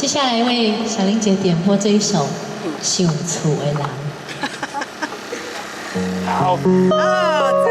接下来为小玲姐点播这一首《想厝的人》。好，啊，赞。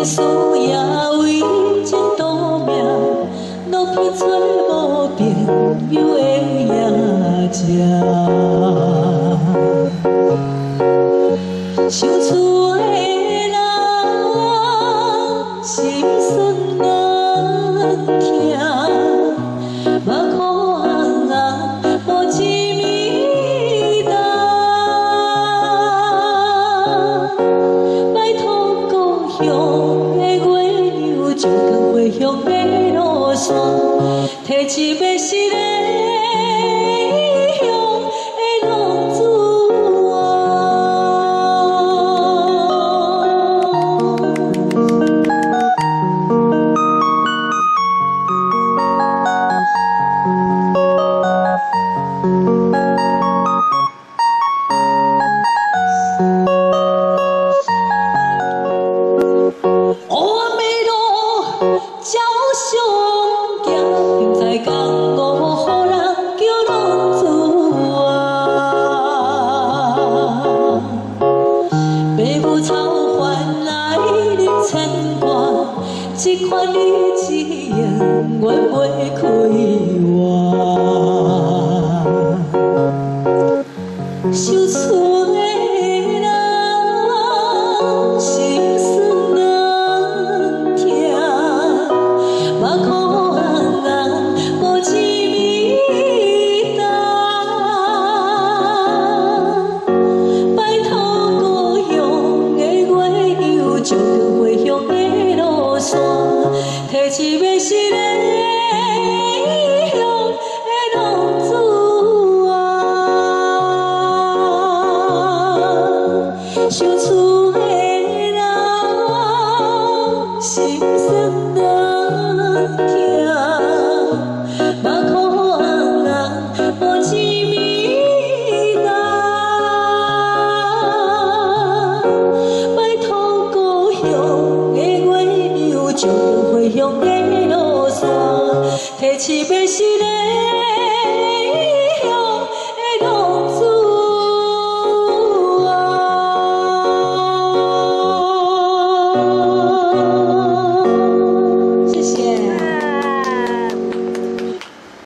所也为情赌命，落去找无朋友的野食。想厝的人，心酸难听，目眶红红，无一暝重。拜托故乡的月亮，照亮回乡的路线，提一杯失个异乡的浪子。 照相行，在江湖，予人叫浪子啊。父母操烦来忍牵挂，这款日子永远袂开换。想厝的人，心酸难听。 目眶红红，无一暝重。拜托故乡的月亮，照亮回乡的路线，提一杯失个异乡的浪子啊！想厝的人，心酸难听，目眶红红，无一暝重。拜托故乡的月亮，照亮回乡的路线，提一杯失个。